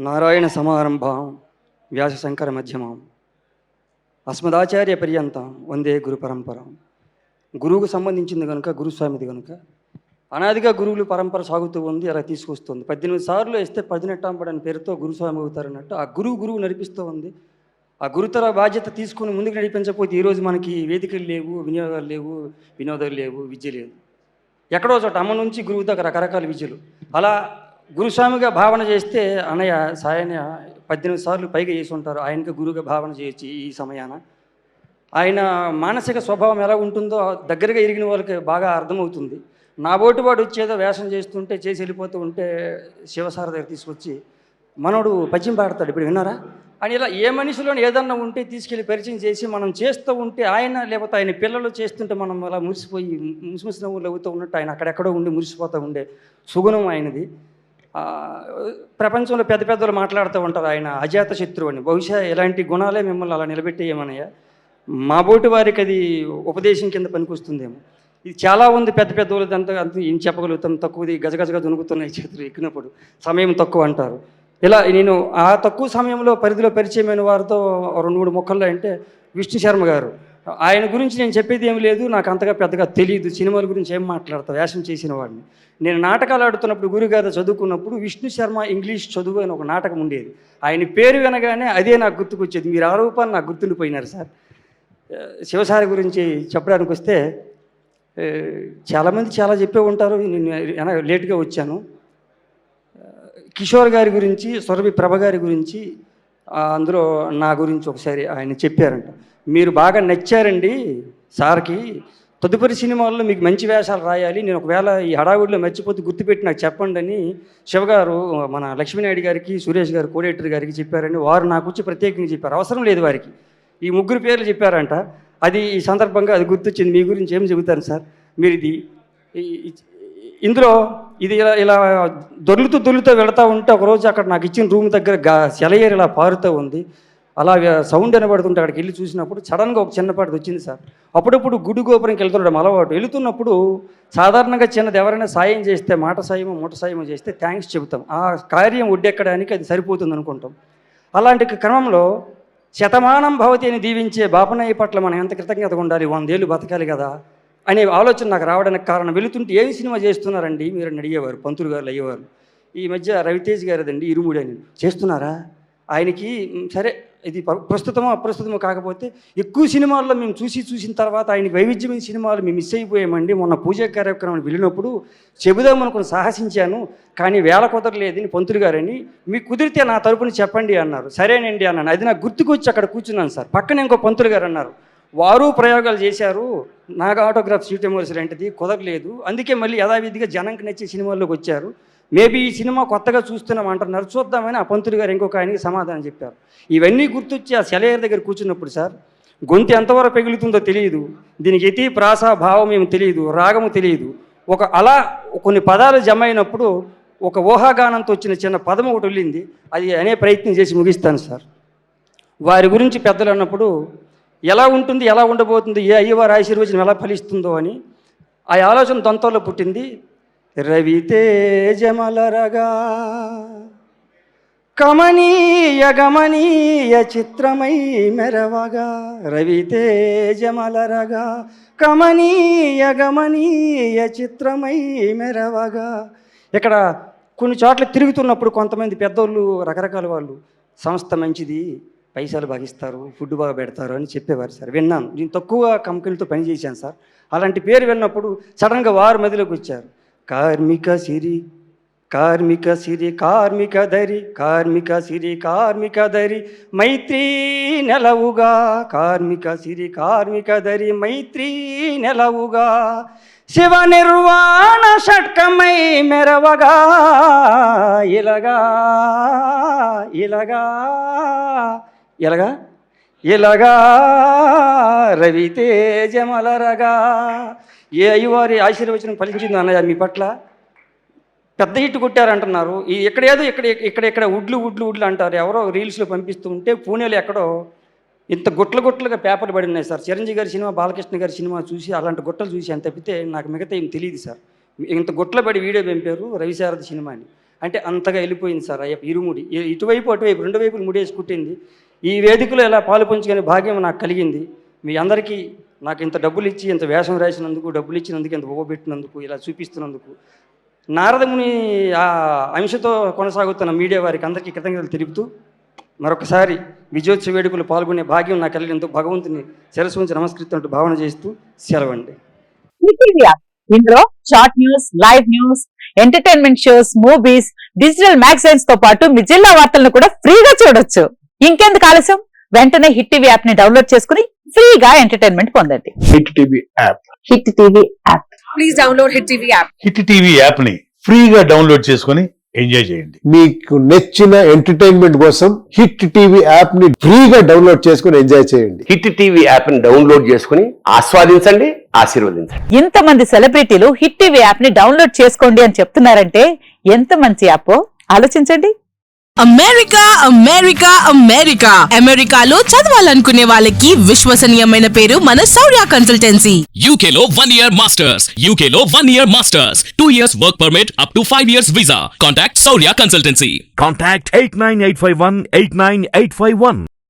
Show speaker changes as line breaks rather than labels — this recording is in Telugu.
నారాయణ సమారంభాం వ్యాస శంకర మధ్యమాం అస్మదాచార్య పర్యంతం వందే గురు పరంపరం. గురువుకు సంబంధించింది కనుక గురుస్వామిది కనుక అనాదిగా గురువులు పరంపర సాగుతూ ఉంది, అలా తీసుకొస్తుంది. 18 సార్లు వేస్తే 18 అని పేరుతో గురుస్వామి అవుతారన్నట్టు ఆ గురువు నడిపిస్తూ ఉంది. ఆ గురుతర బాధ్యత తీసుకుని ముందుకు నడిపించకపోతే ఈరోజు మనకి వేదికలు లేవు, వినియోగాలు లేవు, వినోదాలు లేవు, విద్య లేదు. ఎక్కడో చోట అమ్మ నుంచి గురువు దాకా రకరకాల విద్యలు. అలా గురుస్వామిగా భావన చేస్తే అన్నయ్య సాయన్న 18 సార్లు పైగా చేసి ఉంటారు. ఆయనకి గురువుగా భావన చేయొచ్చు ఈ సమయాన. ఆయన మానసిక స్వభావం ఎలా ఉంటుందో దగ్గరగా ఎరిగిన వాళ్ళకి బాగా అర్థమవుతుంది. నా బోటి వాడు వచ్చేదో వేషం చేస్తుంటే చేసి వెళ్ళిపోతూ ఉంటే శివసార దగ్గర తీసుకొచ్చి మనోడు పద్యం పాడతాడు, ఇప్పుడు విన్నారా అని, ఇలా ఏ మనిషిలోని ఏదన్నా ఉంటే తీసుకెళ్ళి పరిచయం చేసి మనం చేస్తూ ఉంటే ఆయన లేకపోతే ఆయన పిల్లలు చేస్తుంటే మనం అలా మురిసిపోయి ముసిముసి నవ్వులు అవుతూ ఉన్నట్టు ఆయన అక్కడెక్కడో ఉండి మురిసిపోతూ ఉండే సుగుణం ఆయనది. ప్రపంచంలో పెద్ద పెద్దలు మాట్లాడుతూ ఉంటారు ఆయన అజాత శత్రువు అని. బహుశా ఎలాంటి గుణాలే మిమ్మల్ని అలా నిలబెట్టేయమనయ్య. మా బోటి వారికి అది ఉపదేశం కింద పనికొస్తుందేమో. ఇది చాలా ఉంది పెద్ద వాళ్ళది, అంత ఏం చెప్పగలుగుతాం, తక్కువది గజగజగా దొనుకుతున్నాయి చేతులు ఎక్కినప్పుడు, సమయం తక్కువ అంటారు. ఇలా నేను ఆ తక్కువ సమయంలో పరిధిలో పరిచయమైన వారితో 2-3 మొక్కల్లో అంటే విష్ణు శర్మ గారు. ఆయన గురించి నేను చెప్పేది ఏమి లేదు, నాకు అంతగా పెద్దగా తెలియదు. సినిమాల గురించి ఏం మాట్లాడతా, వేషం చేసిన వాడిని. నేను నాటకాలు ఆడుతున్నప్పుడు గురుగాథ చదువుకున్నప్పుడు విష్ణు శర్మ ఇంగ్లీష్ చదువు అని ఒక నాటకం ఉండేది. ఆయన పేరు వినగానే అదే నాకు గుర్తుకొచ్చేది. మీరు ఆ రూపాన్ని నాకు గుర్తుండిపోయినారు సార్. శివసారి గురించి చెప్పడానికి వస్తే చాలామంది చాలా చెప్పే ఉంటారు, నేను లేట్గా వచ్చాను. కిషోర్ గారి గురించి, సురభి ప్రభ గారి గురించి, అందులో నా గురించి ఒకసారి ఆయన చెప్పారంట. మీరు బాగా నచ్చారండి సార్కి, తదుపరి సినిమాల్లో మీకు మంచి వేషాలు రాయాలి, నేను ఒకవేళ ఈ హడావుడిలో మర్చిపోతే గుర్తుపెట్టి నాకు చెప్పండి అని శివగారు మన లక్ష్మీనాయుడు గారికి, సురేష్ గారు కోడేటర్ గారికి చెప్పారని వారు నాకు వచ్చి ప్రత్యేకంగా చెప్పారు. అవసరం లేదు వారికి, ఈ 3 పేర్లు చెప్పారంట. అది ఈ సందర్భంగా అది గుర్తొచ్చింది. మీ గురించి ఏం చెబుతాను సార్, మీరు ఇది ఇందులో ఇది ఇలా దొర్లుతూ వెళతా ఉంటే ఒకరోజు అక్కడ నాకు ఇచ్చిన రూమ్ దగ్గర సెలయేరు ఇలా పారుతూ ఉంది. అలా సౌండ్ వినబడుతుంటే అక్కడికి వెళ్ళి చూసినప్పుడు సడన్గా ఒక చిన్నపాటిది వచ్చింది సార్. అప్పుడప్పుడు గుడి గోపురంకి వెళ్తుండడం అలవాటు. వెళుతున్నప్పుడు సాధారణంగా చిన్నది ఎవరైనా సాయం చేస్తే, మాట సాయమో మూట సాయమో చేస్తే థ్యాంక్స్ చెబుతాం, ఆ కార్యం ఒడ్డెక్కడానికి అది సరిపోతుంది అనుకుంటాం. అలాంటి క్రమంలో శతమానం భవతి అని దీవించే బాపనయ్య పట్ల మనం ఎంత కృతజ్ఞతగా ఉండాలి, 100 ఏళ్ళు బతకాలి కదా అనే ఆలోచన నాకు రావడానికి కారణం, వెళుతుంటే ఏం సినిమా చేస్తున్నారండి మీరు అని అడిగేవారు పంతులు గారు అయ్యేవారు. ఈ మధ్య రవితేజ్ గారిదండి ఇరుముడి అని చేస్తున్నారా. ఆయనకి సరే ఇది ప్రస్తుతమో అప్రస్తుతమో కాకపోతే ఎక్కువ సినిమాల్లో మేము చూసిన తర్వాత ఆయనకి వైవిధ్యమైన సినిమాలు మేము మిస్ అయిపోయామండి. మొన్న పూజా కార్యక్రమాన్ని వెళ్ళినప్పుడు చెబుదామనుకుని సాహసించాను, కానీ వేళ కుదరలేదని పంతులు గారని, మీకు కుదిరితే నా తరపున చెప్పండి అన్నారు. సరేనండి అన్నాను. అది నాకు గుర్తుకొచ్చి అక్కడ కూర్చున్నాను సార్. పక్కన ఇంకో పంతులు గారు అన్నారు, వారు ప్రయోగాలు చేశారు, నాకు ఆటోగ్రాఫ్ సీట్ ఎమోర్స్ లాంటిది కుదరలేదు, అందుకే మళ్ళీ యథావిధిగా జనంకి నచ్చే సినిమాల్లోకి వచ్చారు, మేబీ ఈ సినిమా కొత్తగా చూస్తున్నాం అంటున్నారు, చూద్దామని ఆ పంతులు గారు ఇంకొక ఆయనకి సమాధానం చెప్పారు. ఇవన్నీ గుర్తొచ్చి ఆ సెలయేరు దగ్గర కూర్చున్నప్పుడు సార్ గొంతు ఎంతవరకు పెగులుతుందో తెలియదు, దీనికి యతి ప్రాస భావం ఏమి తెలియదు, రాగము తెలియదు. అలా కొన్ని పదాలు జమ అయినప్పుడు ఒక ఊహాగానంతో వచ్చిన చిన్న పదం ఒకటి వెళ్ళింది, అది అనే ప్రయత్నం చేసి ముగిస్తాను సార్. వారి గురించి పెద్దలు అన్నప్పుడు ఎలా ఉంటుంది, ఎలా ఉండబోతుంది, ఏ అయ్యవారి ఆశీర్వచనం ఎలా ఫలిస్తుందో అని ఆ ఆలోచన దొంతలో పుట్టింది. రవితేజమలరగా కమనీయ గమనీయ చిత్రమై మెరవగా, రవితేజమలరగా కమనీయ గమనీయ చిత్రమై మెరవగా. ఇక్కడ కొన్ని చోట్ల తిరుగుతున్నప్పుడు కొంతమంది పెద్దోళ్ళు రకరకాల వాళ్ళు సంస్థ మంచిది, పైసలు బాగా ఇస్తారు, ఫుడ్ బాగా పెడతారు అని చెప్పేవారు సార్. విన్నాను, నేను తక్కువ కంపెనీలతో పనిచేశాను సార్. అలాంటి పేరు విన్నప్పుడు సడన్గా వారు మదిలోకి వచ్చారు. కార్మిక సిరి కార్మిక సిరి కార్మిక దరి, కార్మిక సిరి కార్మిక దరి మైత్రీ నెలవుగా, కార్మిక సిరి కార్మిక దరి మైత్రీ నెలవుగా, శివ నిర్వాణ షట్కమై మెరవగా, ఇలగా ఇలగా ఇలగా ఇలగా రవితేజమలరగా. ఏ అయ్యవారి ఆశీర్వచనం ఫలించింది అన్నయ్య మీ పట్ల, పెద్ద హిట్ కొట్టారంటున్నారు. ఎక్కడేదో ఇక్కడ ఉడ్లు అంటారు, ఎవరో రీల్స్లో పంపిస్తూ ఉంటే పూణేలో ఎక్కడో ఇంత గుట్లుగా పేపర్లు పడి ఉన్నాయి సార్. చిరంజీవి గారి సినిమా, బాలకృష్ణ గారి సినిమా చూసి అలాంటి గుట్టలు చూసి అని తప్పితే నాకు మిగతా ఏం తెలియదు సార్. ఇంత గుట్ల పడి వీడియో పంపారు రవిశారద సినిమా అని. అంటే అంతగా వెళ్ళిపోయింది సార్ అయ్యప్ప ఇరుముడి ఇటువైపు అటువైపు రెండు వైపులు ముడేసి కుట్టింది. ఈ వేదికలో ఇలా పాలు పంచుకునే భాగ్యం నాకు కలిగింది. మీ అందరికీ నాకు ఇంత డబ్బులు ఇచ్చి ఇంత వేషం రాసినందుకు, డబ్బులు ఇచ్చినందుకు, ఇంత ఓపెట్టినందుకు, ఇలా చూపిస్తున్నందుకు, నారదముని ఆ అంశతో కొనసాగుతున్న మీడియా వారికి అందరికీ కృతజ్ఞతలు తెలుపుతూ మరొకసారి విజయోత్సవ వేడుకలు పాల్గొనే భాగ్యం నాకు కలిగినందుకు భగవంతుని శిరస్సు ఉంచి నమస్కరిస్తున్నట్టు భావన చేస్తూ సెలవండి.
ఇందులో short news, live news, entertainment shows, movies, digital magazines తో పాటు మీ జిల్లా వార్తలను కూడా ఫ్రీగా చూడొచ్చు. ఇంకెందుకు ఆలస్యం, వెంటనే హిట్ టీవీ యాప్ ని డౌన్లోడ్ చేసుకుని ఫ్రీగా ఎంటర్టైన్మెంట్ పొందండి.
Hit TV app.
Hit TV app.
Please download hit TV app.
Hit TV app ని ఫ్రీగా డౌన్లోడ్ చేసుకుని ఎంజాయ్ చేయండి.
మీకు నచ్చిన ఎంటర్టైన్మెంట్ కోసం హిట్ టీవీ యాప్ ని ఫ్రీగా డౌన్లోడ్ చేసుకుని ఎంజాయ్ చేయండి.
హిట్ టీవీ యాప్ ని డౌన్లోడ్ చేసుకుని ఆస్వాదించండి, ఆశీర్వదించండి.
ఇంతమంది సెలబ్రిటీలు హిట్ టీవీ యాప్ ని డౌన్లోడ్ చేసుకోండి అని చెప్తున్నారంటే ఎంత మంచి యాప్ ఆలోచించండి.
అమెరికా అమెరికా అమెరికా అమెరికాలో చదవాలనుకునే వాళ్ళకి విశ్వసనీయమైన పేరు మన శౌర్య కన్సల్టెన్సీ.
UK లో 1 year masters. UK లో 1 year masters. 2 years work permit up to 5 years visa. Contact Saurya Consultancy.
Contact 89851 89851.